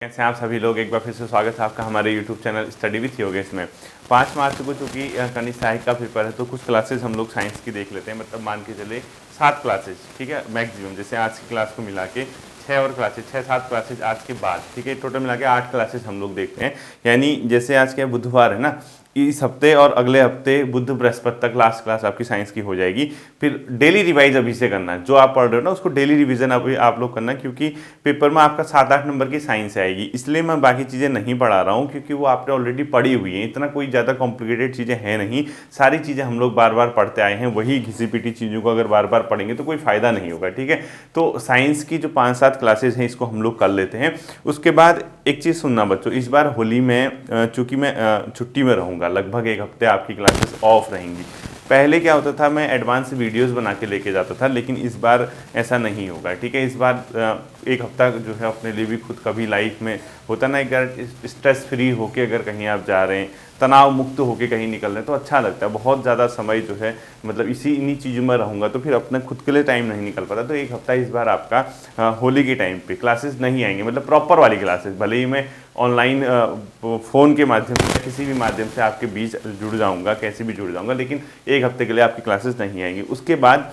कैसे आप सभी लोग, एक बार फिर से स्वागत है आपका हमारे YouTube channel study with Yogesh में। 5 मार्च को चूँकि कनिष्ठ सहायक का पेपर है तो कुछ क्लासेस हम लोग साइंस की देख लेते हैं। मतलब मान के चले 7 क्लासेस, ठीक है, मैक्सिमम। जैसे आज की क्लास को मिला के 6 और क्लासेस, 6-7 क्लासेस आज के बाद, ठीक है, टोटल मिला के 8 क्लासेस हम लोग देखते हैं। यानी जैसे आज क्या बुधवार है ना, इस हफ्ते और अगले हफ्ते बुध बृहस्पति तक लास्ट क्लास आपकी साइंस की हो जाएगी। फिर डेली रिवाइज अभी से करना है, जो आप पढ़ रहे हो ना उसको डेली रिवीजन अभी आप लोग करना, क्योंकि पेपर में आपका 7-8 नंबर की साइंस आएगी। इसलिए मैं बाकी चीज़ें नहीं पढ़ा रहा हूँ क्योंकि वो आपने ऑलरेडी पढ़ी हुई है। इतना कोई ज़्यादा कॉम्प्लिकेटेड चीज़ें हैं नहीं, सारी चीज़ें हम लोग बार बार पढ़ते आए हैं। वही घिसी पिटी चीज़ों को अगर बार बार पढ़ेंगे तो कोई फ़ायदा नहीं होगा, ठीक है। तो साइंस की जो 5-7 क्लासेज हैं इसको हम लोग कर लेते हैं। उसके बाद एक चीज़ सुनना बच्चों, इस बार होली में चूँकि मैं छुट्टी में रहूँगा, लगभग एक हफ्ते आपकी क्लासेस ऑफ रहेंगी। पहले क्या होता था, मैं एडवांस वीडियोस बना के लेके जाता था, लेकिन इस बार ऐसा नहीं होगा, ठीक है। इस बार एक हफ्ता जो है अपने लिए भी खुद कभी लाइफ में होता ना, एक स्ट्रेस फ्री होके अगर कहीं आप जा रहे हैं, तनाव मुक्त होके कहीं निकल रहे हैं तो अच्छा लगता है। बहुत ज़्यादा समय जो है मतलब इन्हीं चीज़ों में रहूँगा तो फिर अपने खुद के लिए टाइम नहीं निकल पाता। तो एक हफ्ता इस बार आपका होली के टाइम पे क्लासेस नहीं आएंगे, मतलब प्रॉपर वाली क्लासेस। भले ही मैं ऑनलाइन फ़ोन के माध्यम से किसी भी माध्यम से आपके बीच जुड़ जाऊँगा, कैसे भी जुड़ जाऊँगा, लेकिन एक हफ्ते के लिए आपकी क्लासेस नहीं आएंगी। उसके बाद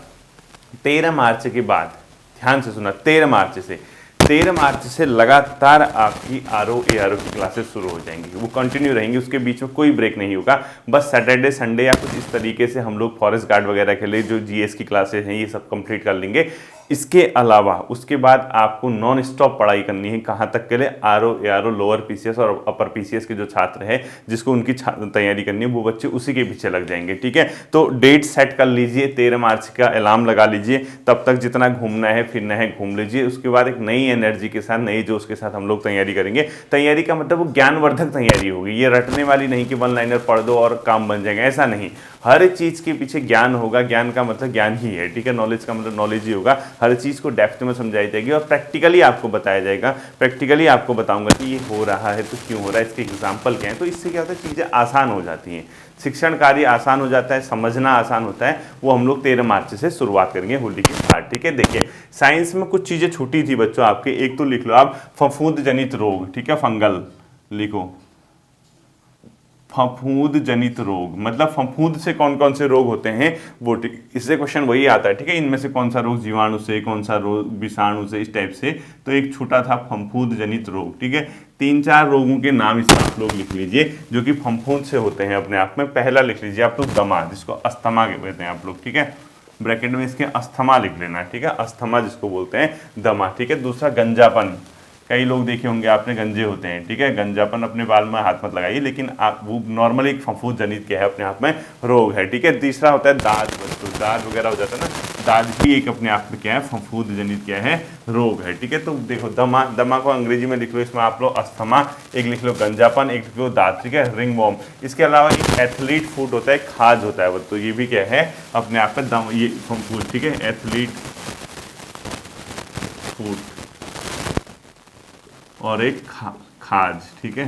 13 मार्च के बाद, ध्यान से सुना, 13 मार्च से लगातार आपकी आरओ एआरओ की क्लासेस शुरू हो जाएंगी। वो कंटिन्यू रहेंगी, उसके बीच में कोई ब्रेक नहीं होगा। बस सैटरडे संडे या कुछ इस तरीके से हम लोग फॉरेस्ट गार्ड वगैरह के लिए जो जीएस की क्लासेस हैं ये सब कंप्लीट कर लेंगे। इसके अलावा उसके बाद आपको नॉन स्टॉप पढ़ाई करनी है। कहाँ तक के लिए? आरओ एआरओ, लोअर पीसीएस और अपर पीसीएस के जो छात्र हैं जिसको उनकी तैयारी करनी है वो बच्चे उसी के पीछे लग जाएंगे, ठीक है। तो डेट सेट कर लीजिए, 13 मार्च का अलार्म लगा लीजिए। तब तक जितना घूमना है फिरना है घूम लीजिए। उसके बाद एक नई एनर्जी के साथ, नई जोश के साथ हम लोग तैयारी करेंगे। तैयारी का मतलब वो ज्ञानवर्धक तैयारी होगी, ये रटने वाली नहीं कि वन लाइनर पढ़ दो और काम बन जाएगा, ऐसा नहीं। हर चीज़ के पीछे ज्ञान होगा, ज्ञान का मतलब ज्ञान ही है, ठीक है। नॉलेज का मतलब नॉलेज ही होगा। हर चीज़ को डेप्थ में समझाई जाएगी और प्रैक्टिकली आपको बताया जाएगा। प्रैक्टिकली आपको बताऊंगा कि ये हो रहा है तो क्यों हो रहा है, इसके एग्जाम्पल क्या है। तो इससे क्या होता है, चीज़ें आसान हो जाती हैं, शिक्षण कार्य आसान हो जाता है, समझना आसान होता है। वो हम लोग 13 मार्च से शुरुआत करेंगे होली के बाद, ठीक है। देखिए साइंस में कुछ चीज़ें छूटी थी बच्चों आपके। एक तो लिख लो आप फफूंद जनित रोग, ठीक है, फंगल लिखो। फफूंद जनित रोग मतलब फफूंद से कौन कौन से रोग होते हैं वो, ठीक। इससे क्वेश्चन वही आता है, ठीक है। इनमें से कौन सा रोग जीवाणु से, कौन सा रोग विषाणु से, इस टाइप से। तो एक छूटा था फफूंद जनित रोग, ठीक है। 3-4 रोगों के नाम इसमें आप लोग लिख लीजिए जो कि फफूंद से होते हैं अपने आप में। पहला लिख लीजिए आप लोग दमा, जिसको अस्थमा कहते हैं आप लोग, ठीक है। ब्रैकेट में इसके अस्थमा लिख लेना, ठीक है। अस्थमा जिसको बोलते हैं दमा, ठीक है। दूसरा गंजापन, कई लोग देखे होंगे आपने गंजे होते हैं, ठीक है। गंजापन अपने बाल में हाथ मत लगाइए, लेकिन आप वो नॉर्मली एक फफूंद जनित क्या है अपने आप में रोग है, ठीक है। तीसरा होता है दाद, बच्चों दाद वगैरह हो जाता है ना, दाद भी एक अपने आप में क्या है, फफूंद जनित क्या है, रोग है, ठीक है। तो देखो दमा, दमा को अंग्रेजी में लिख लो, इसमें आप लोग अस्थमा, एक लिख लो गंजापन, एक लिख लो दाद, ठीक है, रिंगवॉर्म। इसके अलावा एक एथलीट फूड होता है, खाज होता है, तो ये भी क्या है अपने आप में दम, ये फफूंद, ठीक है, एथलीट फूड और एक खाज, ठीक है,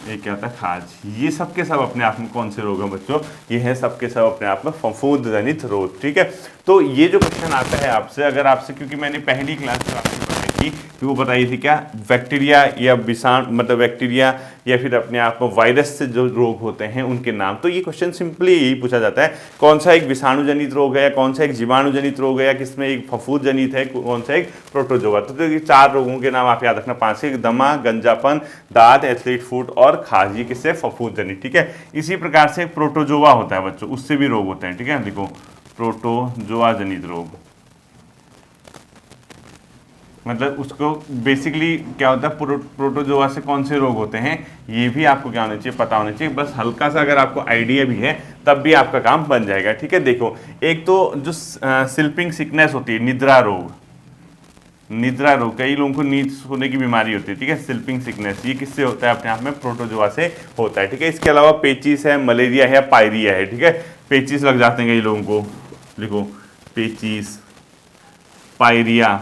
एक क्या होता है खाज। ये सब के सब अपने आप में कौन से रोग हैं बच्चों? ये है सब के सब अपने आप में फफूंद जनित रोग, ठीक है। तो ये जो क्वेश्चन आता है आपसे, अगर आपसे, क्योंकि मैंने पहली क्लास में आपसे पढ़ाई थी कि वो बताई थी क्या, बैक्टीरिया या विषाणु, मतलब बैक्टीरिया या फिर अपने आप में वायरस से जो रोग होते हैं उनके नाम। तो ये क्वेश्चन सिंपली यही पूछा जाता है, कौन सा एक विषाणु जनित रोग है, या कौन सा एक जीवाणु जनित रोग है, या किसमें एक फफूंद जनित है, कौन सा एक प्रोटोजोआ। तो ये 4 रोगों के नाम आप याद रखना, 5 से, दमा, गंजापन, दाद, एथलीट फूड और खाज, ये किससे, फफूंद जनित, ठीक है। इसी प्रकार से प्रोटोजोआ होता है बच्चों, उससे भी रोग होते हैं, ठीक है। देखो प्रोटोजोआ जनित रोग, मतलब उसको बेसिकली क्या होता है, प्रोटोजोआ से कौन से रोग होते हैं ये भी आपको क्या होना चाहिए, पता होना चाहिए। बस हल्का सा अगर आपको आइडिया भी है तब भी आपका काम बन जाएगा, ठीक है। देखो एक तो जो स्लीपिंग सिकनेस होती है, निद्रा रोग, निद्रा रोग, कई लोगों को नींद सोने की बीमारी होती है, ठीक है, स्लीपिंग सिकनेस, ये किससे होता है, अपने आप में प्रोटोजोआ से होता है, ठीक है। इसके अलावा पेचिस है, मलेरिया है, पायरिया है, ठीक है। पेचिस लग जाते हैं कई लोगों को, लिखो पेचिस, पायरिया,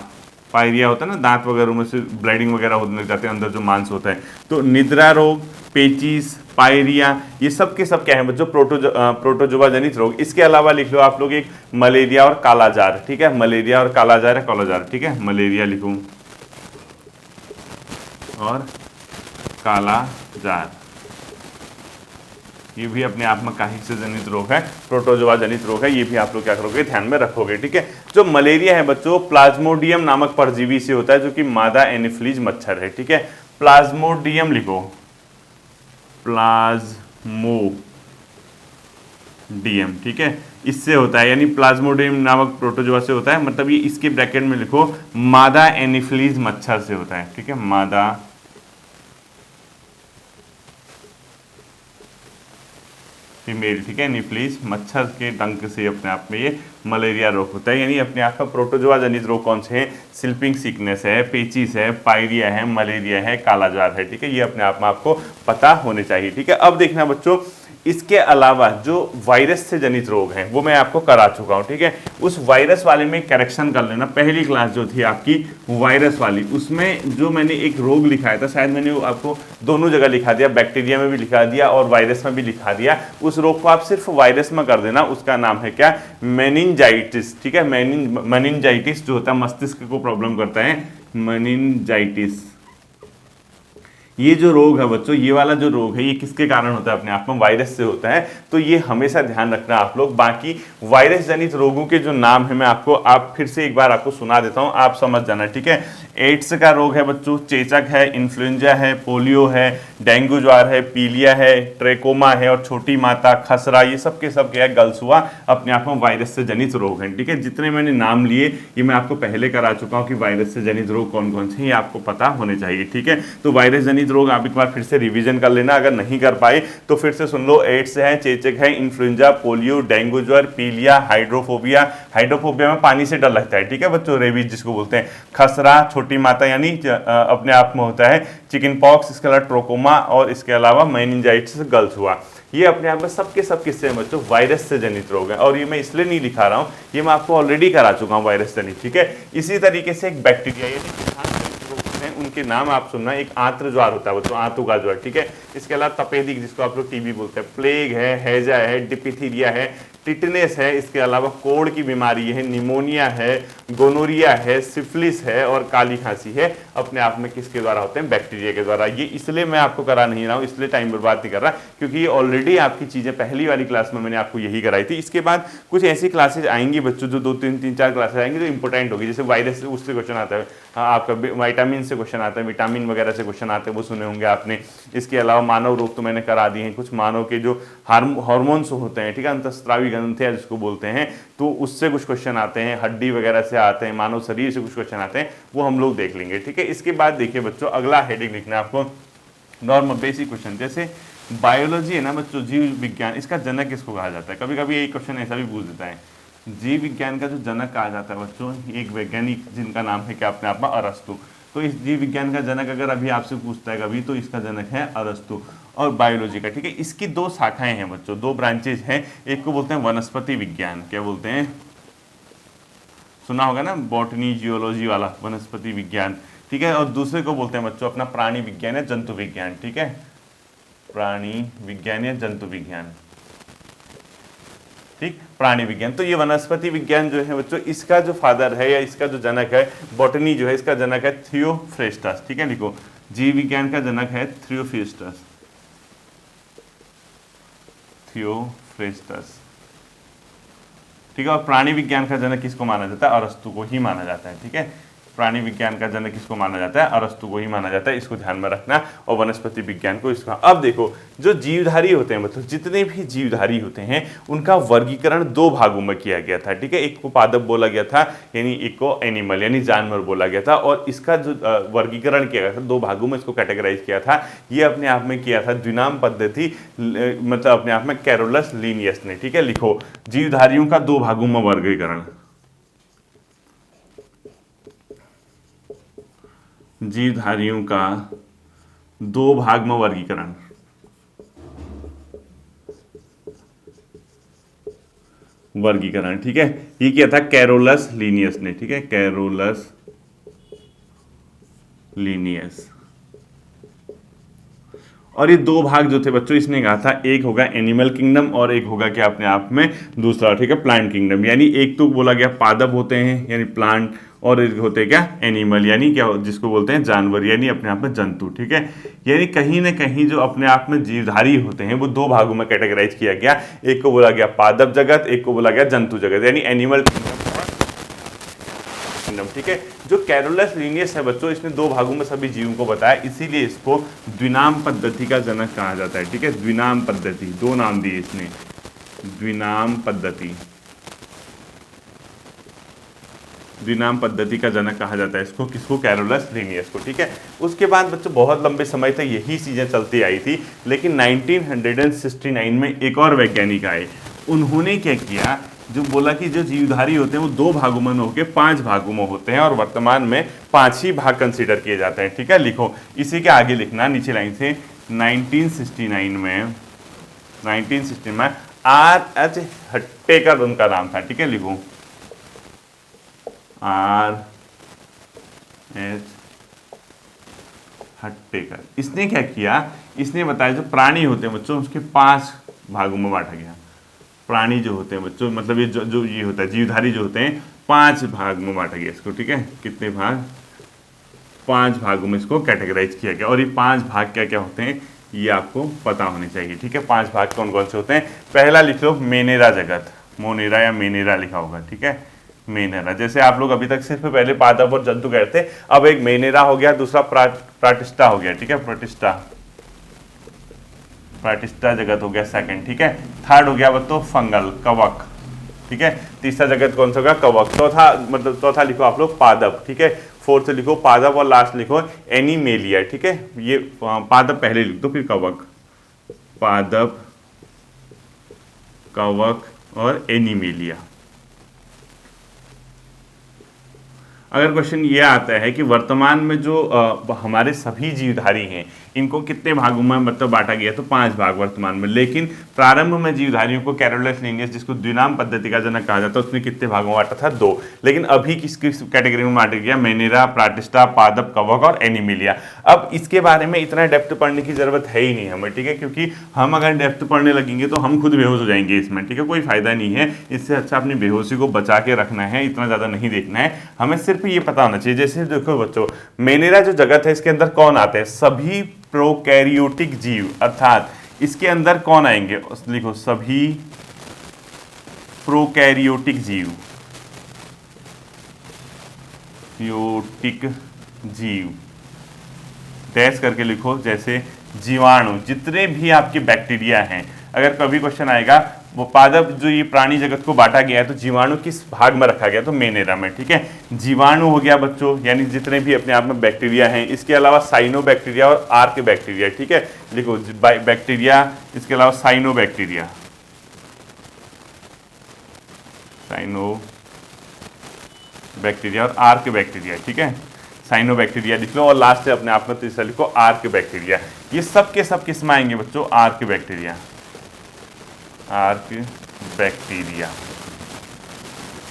पायरिया होता है ना, दांत वगैरह में से ब्लीडिंग वगैरह होने लग जाते हैं, अंदर जो मांस होता है। तो निद्रा रोग, पेचिस, पायरिया, ये सब के सब क्या है बच्चों, प्रोटोजोआ जनित रोग। इसके अलावा लिख लो आप लोग एक मलेरिया और कालाजार, ठीक है, मलेरिया और कालाजार है, कालाजार, ठीक है, मलेरिया लिखूं, और काला जार, ये भी अपने आप में काहिक से जनित रोग है, प्रोटोजोआ जनित रोग है, ये भी आप लोग क्या करोगे, ध्यान में रखोगे। ठीक है, जो मलेरिया है बच्चों प्लाज्मोडियम नामक परजीवी से होता है, जो कि मादा एनोफिलीज मच्छर है। ठीक है, प्लाज्मोडियम लिखो, प्लाज्मोडियम, ठीक है, इससे होता है, यानी प्लाज्मोडियम नामक प्रोटोजोआ से होता है, मतलब ये इसके ब्रैकेट में लिखो मादा एनोफिलीज मच्छर से होता है। ठीक है, मादा फीमेल, ठीक है, एनोफिलीज मच्छर के डंक से अपने आप में ये मलेरिया रोग होता है। यानी अपने आप का प्रोटोजोआ जनित रोग कौन से हैं, स्लीपिंग सिकनेस है, पेचिस है, पायरिया है, मलेरिया है, काला जार है। ठीक है, ये अपने आप में आपको पता होने चाहिए। ठीक है, अब देखना बच्चों, इसके अलावा जो वायरस से जनित रोग हैं वो मैं आपको करा चुका हूं। ठीक है, उस वायरस वाले में करेक्शन कर लेना। पहली क्लास जो थी आपकी वायरस वाली, उसमें जो मैंने एक रोग लिखाया था, शायद मैंने आपको दोनों जगह लिखा दिया, बैक्टीरिया में भी लिखा दिया और वायरस में भी लिखा दिया। उस रोग को आप सिर्फ वायरस में कर देना, उसका नाम है क्या, मेनिंजाइटिस। ठीक है, मेनिंजाइटिस जो होता है मस्तिष्क को प्रॉब्लम करता है, मेनिंजाइटिस। ये जो रोग है बच्चों, ये वाला जो रोग है, ये किसके कारण होता है, अपने आप में वायरस से होता है। तो ये हमेशा ध्यान रखना आप लोग। बाकी वायरस जनित रोगों के जो नाम है मैं आप फिर से एक बार आपको सुना देता हूं, आप समझ जाना। ठीक है, एड्स का रोग है बच्चों, चेचक है, इन्फ्लुएंजा है, पोलियो है, डेंगू ज्वार है, पीलिया है, ट्रेकोमा है और छोटी माता, खसरा, ये सब के सब क्या है, गलसुआ, अपने आप में वायरस से जनित रोग हैं। ठीक है, जितने मैंने नाम लिए ये मैं आपको पहले करा चुका हूं कि वायरस से जनित रोग कौन कौन से हैं, ये आपको पता होने चाहिए। ठीक है, तो वायरस जनित रोग आप एक बार फिर से रिवीजन कर लेना, अगर नहीं कर पाए तो फिर से सुन लो। एड्स है, चेचक है, इन्फ्लुएंजा, पोलियो, डेंगू ज्वर, पीलिया, हाइड्रोफोबिया, हाइड्रोफोबिया में पानी से डर लगता है। ठीक है बच्चों, रेबीज जिसको बोलते हैं, खसरा, छोटी माता यानी अपने आप में होता है, चिकन पॉक्स, इसके अलावा ट्रोकोमा और इसके अलावा मेनिंजाइटिस, गर्ल्स हुआ। ये अपने आप में सबके सब किससे हैं बच्चों, वायरस से जनित रोग है। और ये मैं इसलिए नहीं लिखा रहा हूं, ये मैं आपको ऑलरेडी करा चुका हूं वायरस जनित। ठीक है, इसी तरीके से एक बैक्टीरिया उनके नाम आप सुनना, एक आंत्र ज्वार होता है बच्चों, आंतों का ज्वार। ठीक है, इसके अलावा तपेदिक जिसको आप लोग टीबी बोलते हैं, प्लेग है, हैजा है, डिप्थीरिया है, टिटनेस है, इसके अलावा कोढ़ की बीमारी है, निमोनिया है, गोनोरिया है, सिफिलिस है और काली खांसी है, अपने आप में किसके द्वारा होते हैं, बैक्टीरिया के द्वारा। ये इसलिए मैं आपको करा नहीं रहा हूं, इसलिए टाइम बर्बाद नहीं कर रहा, क्योंकि ये ऑलरेडी आपकी चीजें पहली वाली क्लास में मैंने आपको यही कराई थी। इसके बाद कुछ ऐसी क्लासेज आएंगी बच्चों, जो 2-3-4 क्लासेज आएंगी जो इंपॉर्टेंट होगी, जैसे वायरस से उससे क्वेश्चन आता है, आपका विटामिन से क्वेश्चन आता है, विटामिन वगैरह से क्वेश्चन आते हैं, वो सुने होंगे आपने। इसके अलावा मानव रोग तो मैंने करा दिए हैं, कुछ मानव के जो हार्मोन्स होते हैं, ठीक है, अंतःस्रावी ग्रंथियां जिसको बोलते हैं, तो उससे कुछ क्वेश्चन आते हैं, हड्डी वगैरह से आते हैं, मानव शरीर से कुछ क्वेश्चन आते हैं, वो हम लोग देख लेंगे। ठीक है, इसके बाद देखिए बच्चों, अगला हेडिंग लिखना है आपको, नॉर्मल बेसिक क्वेश्चन। जैसे बायोलॉजी है ना बच्चों, जीव विज्ञान, इसका जनक किसको कहा जाता है, कभी कभी एक क्वेश्चन ऐसा भी पूछ देता है, जीव विज्ञान का जो जनक कहा जाता है बच्चों, एक वैज्ञानिक जिनका नाम है क्या, अपने आप में अरस्तु। तो इस जीव विज्ञान का जनक अगर अभी आपसे पूछता है कभी, तो इसका जनक है अरस्तु। और बायोलॉजी का, ठीक है, इसकी 2 शाखाएं हैं बच्चों, 2 ब्रांचेज हैं। एक को बोलते हैं वनस्पति विज्ञान, क्या बोलते हैं, सुना होगा ना, बॉटनी जियोलॉजी वाला वनस्पति विज्ञान, ठीक है, और दूसरे को बोलते हैं बच्चों अपना प्राणी विज्ञान या जंतु विज्ञान। ठीक है, प्राणी विज्ञान या जंतु विज्ञान, ठीक, प्राणी विज्ञान। तो ये वनस्पति विज्ञान जो है बच्चों, इसका जो फादर है या इसका जो जनक है, बॉटनी जो है, इसका जनक है थियोफ्रेस्टस। ठीक है, लिखो, जीव विज्ञान का जनक है थियोफ्रेस्टस, थियोफ्रेस्टस, ठीक है। और प्राणी विज्ञान का जनक किसको माना जाता है, अरस्तु को ही माना जाता है। ठीक है, प्राणी विज्ञान का जनक किसको माना जाता है, अरस्तु को ही माना जाता है, इसको ध्यान में रखना। और वनस्पति विज्ञान को इसका। अब देखो, जो जीवधारी होते हैं, मतलब जितने भी जीवधारी होते हैं, उनका वर्गीकरण 2 भागों में किया गया था। ठीक है, एक को पादप बोला गया था, यानी एक को एनिमल यानी जानवर बोला गया था, और इसका जो वर्गीकरण किया गया था 2 भागों में इसको कैटेगराइज किया था। ये अपने आप में किया था द्विनाम पद्धति, मतलब अपने आप में कैरोलस लीनियस ने। ठीक है, लिखो, जीवधारियों का 2 भागों में वर्गीकरण, जीवधारियों का 2 भाग में वर्गीकरण, ठीक है, ये किया था कैरोलस लीनियस ने। ठीक है, कैरोलस लीनियस। और ये 2 भाग जो थे बच्चों, इसने कहा था, एक होगा एनिमल किंगडम और एक होगा क्या अपने आप में दूसरा, ठीक है, प्लांट किंगडम। यानी एक तो बोला गया पादप होते हैं यानी प्लांट, और एक होते हैं क्या, एनिमल, यानी क्या जिसको बोलते हैं जानवर, यानी अपने आप में जंतु, ठीक है। यानी कहीं ना कहीं जो अपने आप में जीवधारी होते हैं वो दो भागों में कैटेगराइज किया गया, एक को बोला गया पादप जगत, एक को बोला गया जंतु जगत, यानी एनिमल किंगडम, ठीक है। जो कैरोलस लिनियस है बच्चों, इसने दो भागों में सभी जीवों को बताया, इसीलिए इसको द्विनाम पद्धति का जनक कहा जाता है, ठीक है। द्विनाम पद्धति, दो नाम दिए इसने, द्विनाम पद्धति, द्विनाम पद्धति का जनक कहा जाता है इसको, किसको, कैरोलस लिनियस को, ठीक है। उसके बाद बच्चों बहुत लंबे समय तक यही चीजें चलती आई थी, लेकिन 1969 में एक और वैज्ञानिक आए, उन्होंने क्या किया, जो बोला कि जो जीवधारी होते हैं वो दो भागों में होकर 5 भागों में होते हैं और वर्तमान में 5 ही भाग कंसीडर किए जाते हैं, ठीक है। लिखो, इसी के आगे लिखना नीचे लाइन से, 1969 में R.H. हट्टेकर उनका नाम था, ठीक है। लिखो R.H. हट्टेकर, इसने क्या किया, इसने बताया जो प्राणी होते हैं बच्चों उसके 5 भागों में बांटा गया। प्राणी जो होते हैं बच्चों, मतलब ये जो ये होता है जीवधारी जो होते हैं 5 भाग में बांटा गया इसको, ठीक है। कितने भाग, 5 भागों में इसको कैटेगराइज किया गया, और ये 5 भाग क्या क्या होते हैं ये आपको पता होने चाहिए, ठीक है। 5 भाग कौन कौन से होते हैं, पहला लिख लो मेनेरा जगत, मोनेरा या मेनेरा लिखा होगा, ठीक है। मेनेरा, जैसे आप लोग अभी तक सिर्फ पहले पादप और जंतु कहते थे, अब एक मेनेरा हो गया, दूसरा प्राटिस्टा हो गया, ठीक है। प्राटिस्टा जगत हो गया सेकंड, ठीक है। थर्ड हो गया बच्चों फंगल, कवक, ठीक है। तीसरा जगत कौन सा होगा, कवक। चौथा, मतलब चौथा लिखो आप लोग पादप, ठीक है। फोर्थ लिखो पादप और लास्ट लिखो एनिमेलिया, ठीक है। ये पादप पहले लिख दो, फिर कवक, पादप, कवक और एनिमेलिया। अगर क्वेश्चन ये आता है कि वर्तमान में जो हमारे सभी जीवधारी हैं इनको कितने भागों में मतलब बांटा गया, तो 5 भाग वर्तमान में, लेकिन प्रारंभ में जीवधारियों को कैरोलस लिनियस जिसको द्विनाम पद्धति का जनक कहा जाता है उसने कितने भागों में बांटा था, 2। लेकिन अभी किस किस कैटेगरी में बांटा गया, मेनेरा, प्राटिस्टा, पादप, कवक और एनिमेलिया। अब इसके बारे में इतना डेप्थ पढ़ने की जरूरत है ही नहीं हमें, ठीक है, क्योंकि हम अगर डेप्थ पढ़ने लगेंगे तो हम खुद बेहोश हो जाएंगे इसमें, ठीक है। कोई फायदा नहीं है, इससे अच्छा अपनी बेहोशी को बचा के रखना है, इतना ज्यादा नहीं देखना है हमें, सिर्फ ये पता होना चाहिए। जैसे देखो बच्चों, मेनेरा जो जगत है इसके अंदर कौन आते हैं, सभी प्रोकैरियोटिक जीव, अर्थात इसके अंदर कौन आएंगे, लिखो सभी प्रोकैरियोटिक जीव, डैश करके लिखो, जैसे जीवाणु, जितने भी आपके बैक्टीरिया हैं। अगर कभी क्वेश्चन आएगा वो पादप जो ये प्राणी जगत को बांटा गया है तो जीवाणु किस भाग में रखा गया, तो मेनेरा में, ठीक है। जीवाणु हो गया बच्चों, यानी जितने भी अपने आप में बैक्टीरिया हैं। इसके अलावा साइनो बैक्टीरिया और आर्क बैक्टीरिया, ठीक है। लिखो बैक्टीरिया, इसके अलावा साइनो बैक्टीरिया, और आर्क बैक्टीरिया, ठीक है। साइनो बैक्टीरिया लिख लो, और लास्ट अपने आप में तीसरा लिखो आर्क बैक्टीरिया। ये सब के सब किस में आएंगे बच्चों, आर्क बैक्टीरिया,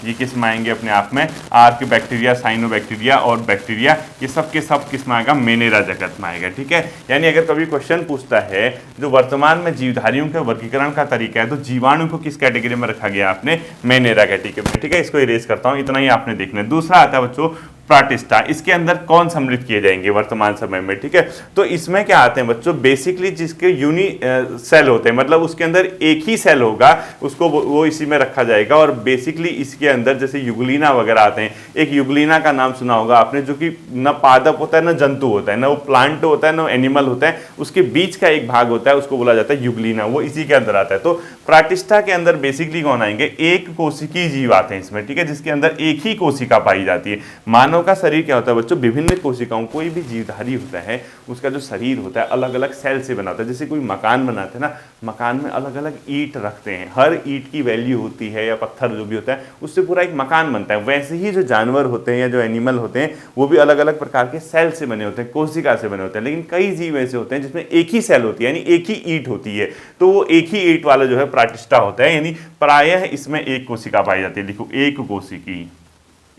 ये किस में आएंगे अपने आप में, आर्क बैक्टीरिया, साइनो बैक्टीरिया और बैक्टीरिया, ये सब के सब किस में आएगा, मेनेरा जगत में आएगा, ठीक है। यानी अगर कभी क्वेश्चन पूछता है जो वर्तमान में जीवधारियों के वर्गीकरण का तरीका है, तो जीवाणु को किस कैटेगरी में रखा गया आपने, मेनेरा कैटेगरी में, ठीक है। इसको इरेज करता हूं, इतना ही आपने देखना है। दूसरा आता है बच्चों प्राटिस्टा, इसके अंदर कौन सम्मिलित किए जाएंगे वर्तमान समय में, ठीक है। तो इसमें क्या आते हैं बच्चों, बेसिकली जिसके यूनि सेल होते हैं, मतलब उसके अंदर एक ही सेल होगा, उसको वो इसी में रखा जाएगा। और बेसिकली इसके अंदर जैसे युगलीना वगैरह आते हैं, एक युगलीना का नाम सुना होगा आपने, जो कि न पादप होता है न जंतु होता है, न वो प्लांट होता है न एनिमल होता है, उसके बीच का एक भाग होता है, उसको बोला जाता है युगलीना, वो इसी के अंदर आता है। तो प्राटिस्टा के अंदर बेसिकली कौन आएंगे, एक कोशिकीय जीव आते हैं इसमें, ठीक है, जिसके अंदर एक ही कोशिका पाई जाती है। मानव का शरीर क्या होता है बच्चों, विभिन्न कोशिकाओं, कोई भी जीवधारी होता है उसका जो शरीर होता है अलग अलग सेल से बना होता है। जैसे कोई मकान बनाते हैं ना, मकान में अलग अलग ईंट रखते हैं, हर ईंट की वैल्यू होती है, या पत्थर जो भी होता है उससे पूरा एक मकान बनता है। वैसे ही जो जानवर होते हैं या जो एनिमल होते हैं वो भी अलग अलग प्रकार के सेल से बने होते हैं, कोशिका से बने होते हैं। लेकिन कई जीव ऐसे होते हैं जिसमें एक ही सेल होती है, यानी एक ही ईंट होती है, तो वो एक ही ईंट वाला जो है प्राटिस्टा होता है, यानी प्रायः इसमें एक कोशिका पाई जाती है। लिखो एक कोशिकी,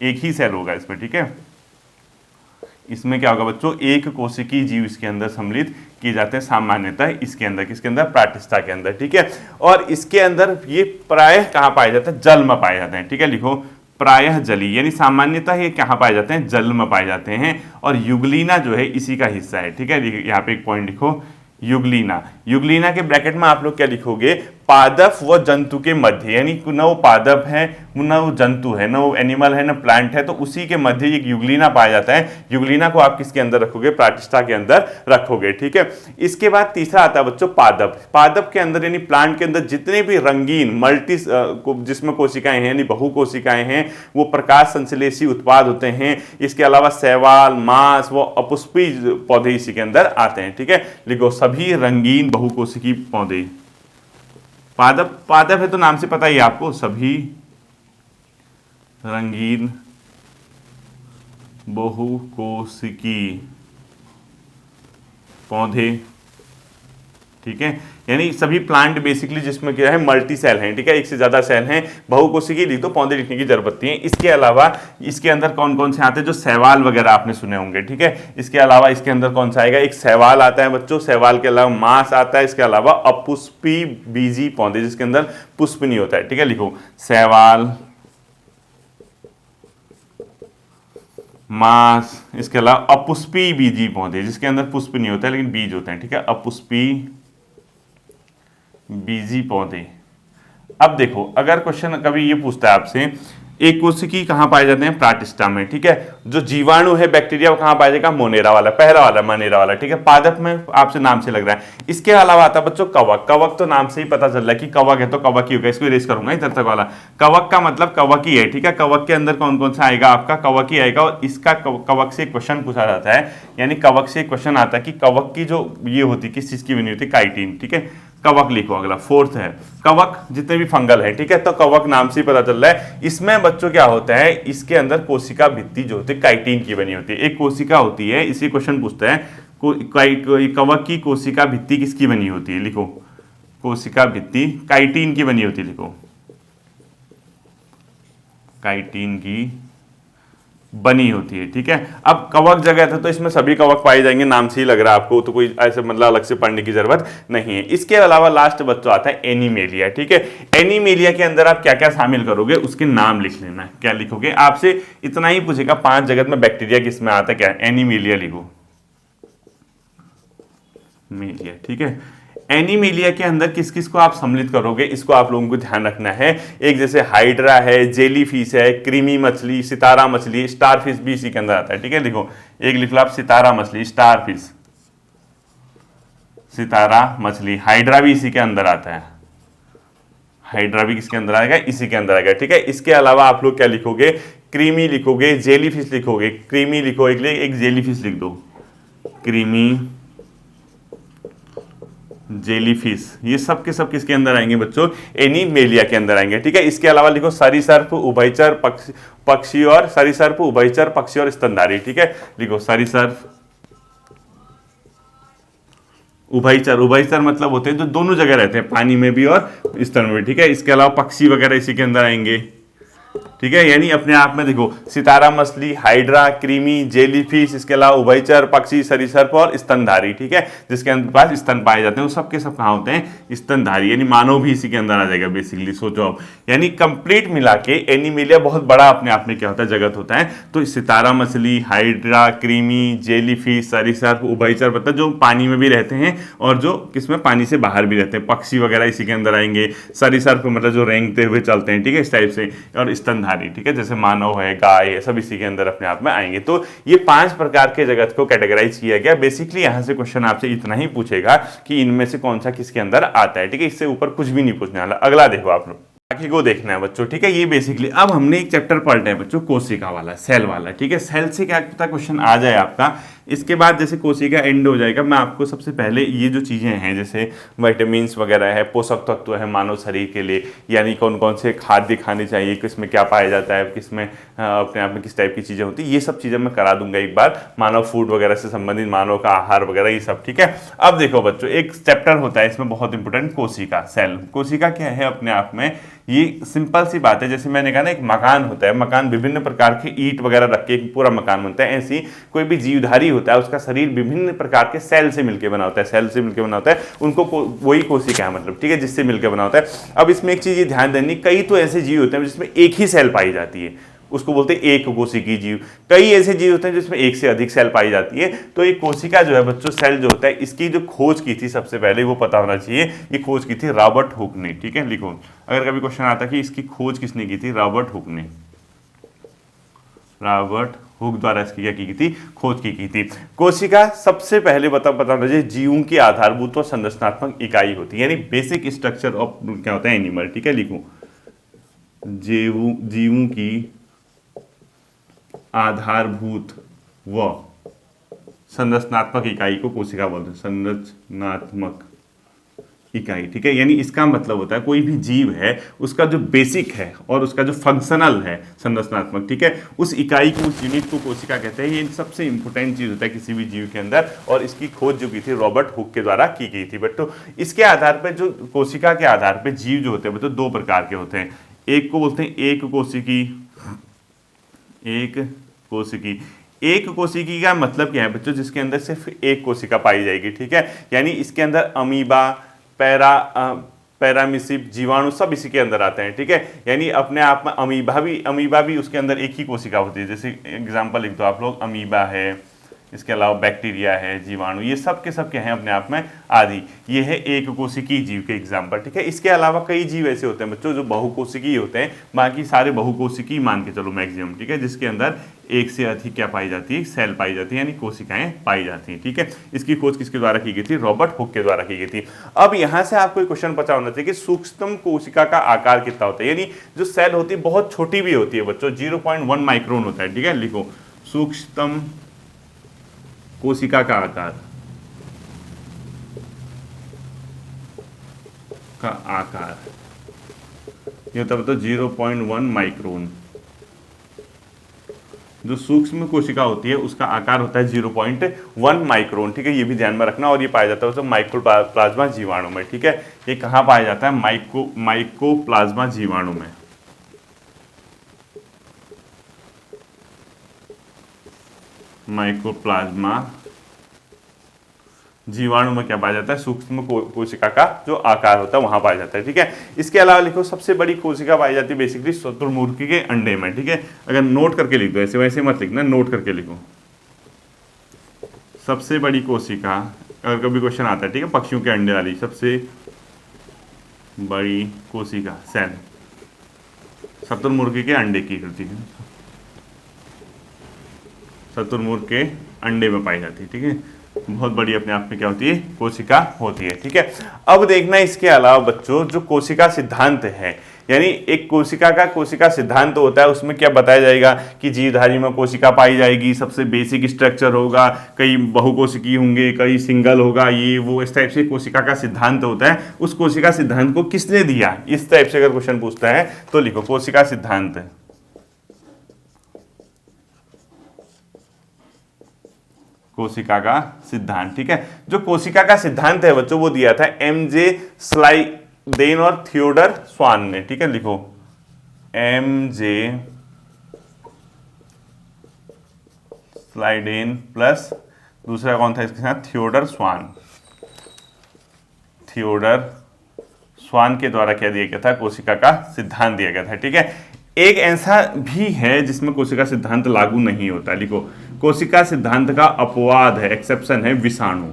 एक ही सेल होगा इसमें, ठीक है। इसमें क्या होगा बच्चों, एक कोशिकीय जीव इसके अंदर सम्मिलित किए जाते हैं सामान्यतः, इसके अंदर, किसके अंदर, प्राटिस्टा के अंदर, ठीक है। और इसके अंदर ये प्रायः कहाँ पाए जाते हैं, जल में पाए जाते हैं, ठीक है। लिखो प्रायः जली, यानी सामान्यतः ये कहाँ पाए जाते हैं, जल में पाए जाते हैं। और युगलीना जो है इसी का हिस्सा है, ठीक है। यहाँ पे एक पॉइंट लिखो, युगलीना। युगलीना के ब्रैकेट में आप लोग क्या लिखोगे, पादप व जंतु के मध्य, यानी न वो पादप है न वो जंतु है, न वो एनिमल है न प्लांट है, तो उसी के मध्य एक युगलीना पाया जाता है। युगलीना को आप किसके अंदर रखोगे, प्राटिष्ठा के अंदर रखोगे, ठीक है। इसके बाद तीसरा आता है बच्चों पादप। पादप के अंदर यानी प्लांट के अंदर जितने भी रंगीन मल्टी जिसमें कोशिकाएं हैं यानी बहु कोशिकाएं हैं, वो प्रकाश संश्लेषी उत्पाद होते हैं। इसके अलावा शैवाल, मांस व अपुष्पी पौधे इसी के अंदर आते हैं, ठीक है। लिखो सभी रंगीन बहुकोशिकीय पौधे। पादप, पादप है तो नाम से पता ही है आपको, सभी रंगीन बहुकोशिकीय पौधे, ठीक है। यानी सभी प्लांट बेसिकली जिसमें क्या है, मल्टी सेल हैं, ठीक है, एक से ज्यादा सेल हैं। बहुकोशिकीय लिख दो, पौधे लिखने की जरूरत नहीं है। इसके अलावा इसके अंदर कौन कौन से आते हैं, जो शैवाल वगैरह आपने सुने होंगे, ठीक है। इसके अलावा इसके अंदर कौन सा आएगा, एक शैवाल आता है बच्चों, शैवाल के अलावा मांस आता है, इसके अलावा अपुष्पी बीजी पौधे जिसके अंदर पुष्प नहीं होता है, ठीक है। लिखो शैवाल, मांस, इसके अलावा अपुष्पी बीजी पौधे जिसके अंदर पुष्प नहीं होता है लेकिन बीज होते हैं, ठीक है, अपुष्पी बीजी पौधे। अब देखो अगर क्वेश्चन कभी ये पूछता है आपसे, एक कोशिकी कहां पाए जाते हैं, प्राटिष्ठा में, ठीक है। जो जीवाणु है बैक्टीरिया वो कहां पाया जाएगा, मोनेरा वाला, पहला वाला मोनेरा वाला, ठीक है। पादप में आपसे नाम से लग रहा है। इसके अलावा आता है बच्चों कवक। कवक तो नाम से ही पता चल रहा है कि कवक है तो कवक ही होगा, इसको इरेज करूंगा इधर तक वाला। कवक का मतलब कवक ही है, ठीक है। कवक के अंदर कौन कौन सा आएगा, आपका कवक ही आएगा। और इसका कवक से क्वेश्चन पूछा जाता है, यानी कवक से क्वेश्चन आता है कि कवक की जो ये होती है किस चीज की बनी होती है, काइटिन, ठीक है। कवक लिखो अगला, फोर्थ है कवक, जितने भी फंगल है, ठीक है। तो कवक नाम से ही पता चल रहा है। इसमें बच्चों क्या होता है, इसके अंदर कोशिका भित्ति जो होती है काइटिन की बनी होती है। एक कोशिका होती है, इसी क्वेश्चन पूछता है कवक की कोशिका भित्ति किसकी बनी होती है, लिखो कोशिका भित्ति काइटिन की बनी होती है, लिखो काइटिन की बनी होती है, ठीक है। अब कवक जगह था तो इसमें सभी कवक पाए जाएंगे, नाम से ही लग रहा है आपको, तो कोई ऐसे मतलब अलग से पढ़ने की जरूरत नहीं है। इसके अलावा लास्ट बच्चों आता है एनीमेलिया, ठीक है। एनीमेलिया के अंदर आप क्या क्या शामिल करोगे उसके नाम लिख लेना। क्या लिखोगे, आपसे इतना ही पूछेगा, 5 जगत में बैक्टीरिया किसमें आता है, क्या एनीमेलिया लिखो, मेलिया, ठीक है। एनीमेलिया के अंदर किस किस को आप सम्मिलित करोगे, इसको आप लोगों को ध्यान रखना है। एक जैसे हाइड्रा है, जेलीफिश है, क्रीमी मछली, सितारा मछली, स्टारफिश भी इसी के अंदर आता है, ठीक है। देखो एक लिख लो आप, सितारा मछली, स्टारफिश, सितारा मछली। हाइड्रा भी इसी के अंदर आता है, हाइड्रा भी किसके अंदर आएगा, इसी के अंदर आएगा, ठीक है। इसके अलावा आप लोग क्या लिखोगे, क्रीमी लिखोगे, जेलीफिश लिखोगे, क्रीमी लिखो, एक जेलीफिश लिख दो, क्रीमी जेलीफिश। ये सब के सब किसके अंदर आएंगे बच्चों, एनीमेलिया के अंदर आएंगे, ठीक है। इसके अलावा लिखो सरीसर्प, उभयचर, पक्षी और सरीसर्प, उभयचर, पक्षी और स्तनधारी, ठीक है। लिखो सरीसर्प, उभयचर। उभयचर मतलब होते हैं जो दोनों जगह रहते हैं, पानी में भी और स्तन में भी, ठीक है। इसके अलावा पक्षी वगैरह इसी के अंदर आएंगे, ठीक है। यानी अपने आप में देखो, सितारा मछली, हाइड्रा, क्रीमी, जेलीफिश, इसके अलावा उभयचर, पक्षी, सरीसर्प और स्तनधारी, ठीक है। जिसके अंदर पास स्तन पाए जाते हैं, वो सब के सब कहाँ होते हैं, स्तनधारी, यानी मानव भी इसी के अंदर आ जाएगा बेसिकली, सोचो आप। यानी कंप्लीट मिला के एनीमेलिया बहुत बड़ा अपने आप में क्या होता है, जगत होता है। तो सितारा मछली, हाइड्रा, क्रीमी, जेलीफिश, सरीसर्प, उभयचर मतलब जो पानी में भी रहते हैं और जो किसमें, पानी से बाहर भी रहते हैं। पक्षी वगैरह इसी के अंदर आएंगे। सरीसर्प मतलब जो रेंगते हुए चलते हैं, ठीक है, इस टाइप से। और स्तनधारी, ठीक है, जैसे मानव है, गाय है, सब इसी के अंदर अपने आप में आएंगे। तो ये 5 प्रकार के जगत को कैटेगराइज किया गया। बेसिकली यहां से क्वेश्चन आपसे इतना ही पूछेगा कि इनमें से कौन सा किसके अंदर आता है, ठीक है। इससे ऊपर कुछ भी नहीं पूछने वाला। अगला देखो आप लोग, बाकी को देखना है बच्चों, ठीक है। ये बेसिकली अब हमने एक चैप्टर पढ़ रहे हैं बच्चों, कोशिका वाला, सेल वाला, ठीक है। सेल से क्या पता क्वेश्चन आ जाए आपका। इसके बाद जैसे कोशिका एंड हो जाएगा, मैं आपको सबसे पहले ये जो चीज़ें हैं जैसे विटामिन्स वगैरह है, पोषक तत्व है मानव शरीर के लिए, यानी कौन कौन से खाद्य खाने चाहिए, किसमें क्या पाया जाता है, किसमें अपने आप में किस टाइप की चीज़ें होती है, ये सब चीज़ें मैं करा दूंगा एक बार, मानव फूड वगैरह से संबंधित, मानव का आहार वगैरह, ये सब, ठीक है। अब देखो बच्चों, एक चैप्टर होता है इसमें बहुत इंपॉर्टेंट, कोशिका, सेल। कोशिका क्या है अपने आप में, ये सिंपल सी बात है। जैसे मैंने कहा ना, एक मकान होता है, मकान विभिन्न प्रकार के ईंट वगैरह रख के एक पूरा मकान बनता है। ऐसी कोई भी जीवधारी होता है, उसका शरीर विभिन्न प्रकार के सेल से मिलकर बना होता है, सेल से मिलकर बना होता है, उनको वही कोशिका है मतलब, ठीक है, जिससे मिलकर बना होता है। अब इसमें एक चीज ये ध्यान देनी, कई तो ऐसे जीव होते हैं जिसमें एक ही सेल पाई जाती है, उसको बोलते हैं एक कोशिकीय जीव। कई ऐसे जीव होते हैं जिसमें एक से अधिक सेल पाई जाती है। तो एक कोशिका जो है बच्चों, सेल जो होता है, इसकी जो खोज की थी सबसे पहले, वो पता होना चाहिए। ये खोज की थी रॉबर्ट हुक ने, ठीक है, लिखो। अगर कभी क्वेश्चन आता कि इसकी खोज किसने की थी, रॉबर्ट हुक ने, रॉबर्ट हुक द्वारा इसकी क्या की थी, खोज की थी। कोशिका सबसे पहले पता होना चाहिए जीवों की आधारभूत और संरचनात्मक इकाई होती है, यानी बेसिक स्ट्रक्चर ऑफ क्या होता है, एनिमल, ठीक है, लिखो। जीवों की आधारभूत व संरचनात्मक इकाई को कोशिका बोलते हैं, संरचनात्मक इकाई, ठीक है। यानी इसका मतलब होता है कोई भी जीव है उसका जो बेसिक है और उसका जो फंक्शनल है, संरचनात्मक, ठीक है, उस इकाई को, उस यूनिट को कोशिका कहते हैं। ये सबसे इंपॉर्टेंट चीज होता है किसी भी जीव के अंदर, और इसकी खोज जो की थी रॉबर्ट हुक के द्वारा की गई थी। बट तो इसके आधार पर जो कोशिका के आधार पर जीव जो होते हैं तो दो प्रकार के होते हैं। एक को बोलते हैं एक कोशिकी, एक कोशिकी। एक कोशिकी का मतलब क्या है बच्चों, जिसके अंदर सिर्फ एक कोशिका पाई जाएगी, ठीक है। यानी इसके अंदर अमीबा, पैरामीसिप, जीवाणु सब इसी के अंदर आते हैं, ठीक है। यानी अपने आप में अमीबा भी उसके अंदर एक ही कोशिका होती है। जैसे एग्जांपल लिख दो आप लोग, अमीबा है, इसके अलावा बैक्टीरिया है, जीवाणु, ये सब के सब क्या हैं अपने आप में आदि। ये है एक कोशिकीय जीव के एग्जाम्पल, ठीक है। इसके अलावा कई जीव ऐसे होते हैं बच्चों जो बहुकोशिकीय होते हैं, बाकी सारे बहुकोशिकीय मान के चलो मैक्सिमम, ठीक है, जिसके अंदर एक से अधिक क्या पाई जाती है, सेल पाई जाती है, यानी कोशिकाएं पाई जाती हैं, ठीक है। इसकी खोज किसके द्वारा की गई थी, रॉबर्ट हुक के द्वारा की गई थी। अब यहां से आपको एक क्वेश्चन पता होना चाहिए कि सूक्ष्म कोशिका का आकार कितना होता है, यानी जो सेल होती है बहुत छोटी भी होती है बच्चों, 0.1 माइक्रोन होता है, ठीक है, लिखो। सूक्ष्म कोशिका का आकार ये होता है 0.1 माइक्रोन। जो सूक्ष्म कोशिका होती है उसका आकार होता है 0.1 माइक्रोन, ठीक है, ये भी ध्यान में रखना। और ये पाया जाता है तो माइक्रोप्लाज्मा जीवाणु में, ठीक है। ये कहाँ पाया जाता है, माइकोप्लाज्मा जीवाणु में। माइकोप्लाज्मा जीवाणु में क्या पाया जाता है, सूक्ष्म कोशिका का जो आकार होता है वहां पाया जाता है, ठीक है। इसके अलावा लिखो सबसे बड़ी कोशिका पाई जाती है बेसिकली शुतुरमुर्गी के अंडे में, ठीक है। अगर नोट करके लिख दो, ऐसे वैसे मत लिखना, नोट करके लिखो। सबसे बड़ी कोशिका, अगर कभी क्वेश्चन आता है, ठीक है, पक्षियों के अंडे वाली सबसे बड़ी कोशिका, सेल, शुतुरमुर्गी के अंडे की कृति है, शुतुरमुर्ग के अंडे में पाई जाती है, ठीक है। बहुत बड़ी अपने आप में क्या होती है, कोशिका होती है, ठीक है। अब देखना इसके अलावा बच्चों जो कोशिका सिद्धांत है, यानी एक कोशिका का कोशिका सिद्धांत होता है, उसमें क्या बताया जाएगा कि जीवधारी में कोशिका पाई जाएगी, सबसे बेसिक स्ट्रक्चर होगा, कई बहुकोशिकीय होंगे, कई सिंगल होगा, ये वो, इस टाइप से कोशिका का सिद्धांत होता है। उस कोशिका सिद्धांत को किसने दिया, इस टाइप से अगर क्वेश्चन पूछता है तो लिखो कोशिका सिद्धांत, कोशिका का सिद्धांत, ठीक है। जो कोशिका का सिद्धांत है बच्चों वो दिया था एमजे स्लाइडेन और थियोडर स्वान ने, ठीक है, लिखो एमजे स्लाइडेन प्लस दूसरा कौन था इसके साथ, थियोडर स्वान के द्वारा क्या दिया गया था, कोशिका का सिद्धांत दिया गया था, ठीक है। एक ऐसा भी है जिसमें कोशिका सिद्धांत लागू नहीं होता, लिखो कोशिका सिद्धांत का अपवाद है, एक्सेप्शन है विषाणु,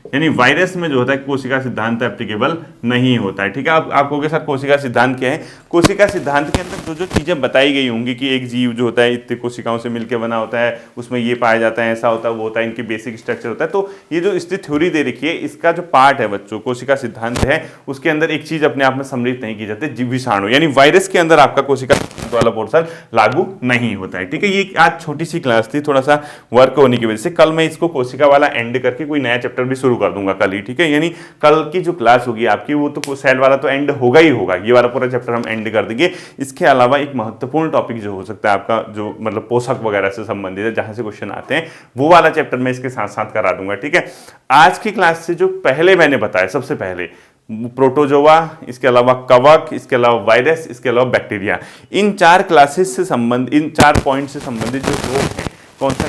यानी वायरस में जो होता है कोशिका सिद्धांत एप्लीकेबल नहीं होता है, ठीक है। अब आप कहोगे सर कोशिका सिद्धांत क्या है, कोशिका सिद्धांत के अंदर जो जो चीजें बताई गई होंगी कि एक जीव जो होता है इतने कोशिकाओं से मिलकर बना होता है, उसमें ये पाया जाता है, ऐसा होता है, वो होता है, इनकी बेसिक स्ट्रक्चर होता है। तो ये जो इसकी थ्योरी दे रखी है, इसका जो पार्ट है बच्चों कोशिका सिद्धांत है, उसके अंदर एक चीज अपने आप में सम्मिलित नहीं की जाती, विषाणु, यानी वायरस के अंदर आपका कोशिका वाला पोर्शन लागू नहीं होता है, ठीक है। ये आज छोटी सी क्लास थी, थोड़ा सा वर्क होने की वजह से कल मैं इसको कोशिका वाला एंड करके कोई नया चैप्टर भी शुरू कर दूंगा कल ही, ठीक है। यानी कल की जो क्लास होगी आपकी वो तो सेल वाला तो एंड होगा ही होगा, ये वाला पूरा चैप्टर हम एंड कर देंगे। इसके अलावा एक महत्वपूर्ण टॉपिक जो हो सकता है आपका, जो मतलब पोषक वगैरह से संबंधित है, जहां से क्वेश्चन आते हैं, वो वाला चैप्टर मैं इसके साथ साथ करा दूंगा, ठीक है। आज की क्लास से जो पहले मैंने बताया, सबसे पहले प्रोटोजोआ, इसके अलावा कवक, इसके अलावा वायरस, इसके अलावा बैक्टीरिया, इन चार क्लासेस से संबंधित, इन चार पॉइंट से संबंधित जो रोग है, कौन सा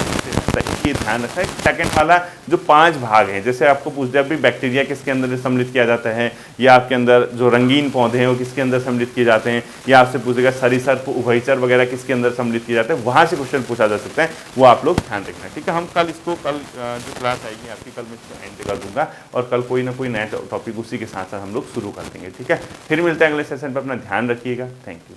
देखिए ध्यान रखना है। सेकंड वाला जो 5 भाग हैं, जैसे आपको पूछ दिया भी बैक्टीरिया किसके अंदर सम्मिलित किया जाता है, या आपके अंदर जो रंगीन पौधे हैं वो किसके अंदर सम्मिलित किए जाते हैं, या आपसे पूछेगा सरीसृप उभयचर वगैरह किसके अंदर सम्मिलित किए जाते हैं, वहाँ से क्वेश्चन पूछा जा सकता है, वो आप लोग ध्यान रखना। ठीक है, हम कल इसको जो क्लास आएगी आपकी कल मैं इसको एंड कर दूंगा और कल कोई ना कोई नया टॉपिक उसी के साथ साथ हम लोग शुरू कर देंगे। ठीक है, फिर मिलते हैं अगले सेशन पर, अपना ध्यान रखिएगा। Thank you.